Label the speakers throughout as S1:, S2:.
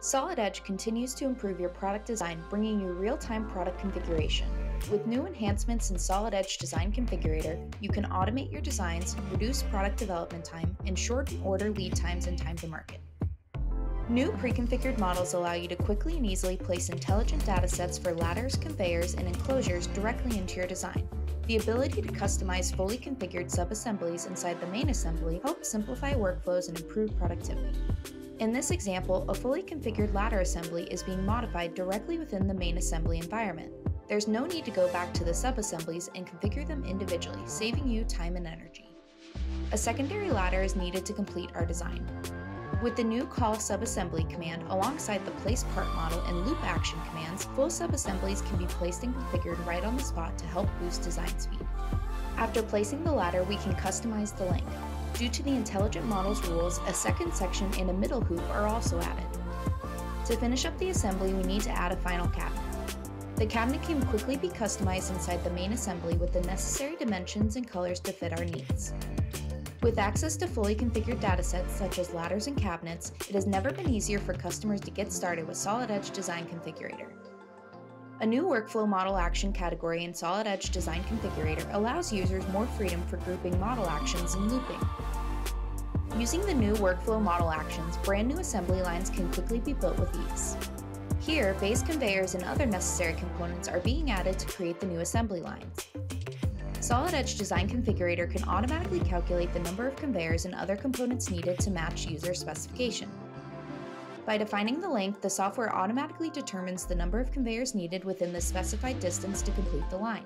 S1: Solid Edge continues to improve your product design, bringing you real-time product configuration. With new enhancements in Solid Edge Design Configurator, you can automate your designs, reduce product development time, and shorten order lead times and time to market. New pre-configured models allow you to quickly and easily place intelligent datasets for ladders, conveyors, and enclosures directly into your design. The ability to customize fully configured sub-assemblies inside the main assembly helps simplify workflows and improve productivity. In this example, a fully configured ladder assembly is being modified directly within the main assembly environment. There's no need to go back to the sub-assemblies and configure them individually, saving you time and energy. A secondary ladder is needed to complete our design. With the new call subassembly command alongside the place part model and loop action commands, full subassemblies can be placed and configured right on the spot to help boost design speed. After placing the ladder, we can customize the length. Due to the intelligent model's rules, a second section and a middle hoop are also added. To finish up the assembly, we need to add a final cabinet. The cabinet can quickly be customized inside the main assembly with the necessary dimensions and colors to fit our needs. With access to fully configured datasets such as ladders and cabinets, it has never been easier for customers to get started with Solid Edge Design Configurator. A new workflow model action category in Solid Edge Design Configurator allows users more freedom for grouping model actions and looping. Using the new workflow model actions, brand new assembly lines can quickly be built with ease. Here, base conveyors and other necessary components are being added to create the new assembly lines. Solid Edge Design Configurator can automatically calculate the number of conveyors and other components needed to match user specification. By defining the length, the software automatically determines the number of conveyors needed within the specified distance to complete the line.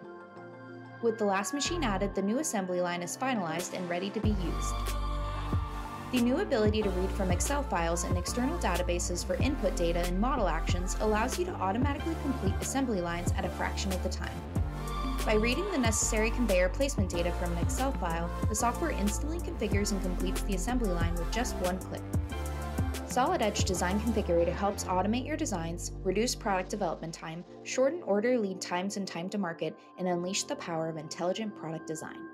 S1: With the last machine added, the new assembly line is finalized and ready to be used. The new ability to read from Excel files and external databases for input data and model actions allows you to automatically complete assembly lines at a fraction of the time. By reading the necessary conveyor placement data from an Excel file, the software instantly configures and completes the assembly line with just one click. Solid Edge Design Configurator helps automate your designs, reduce product development time, shorten order lead times and time to market, and unleash the power of intelligent product design.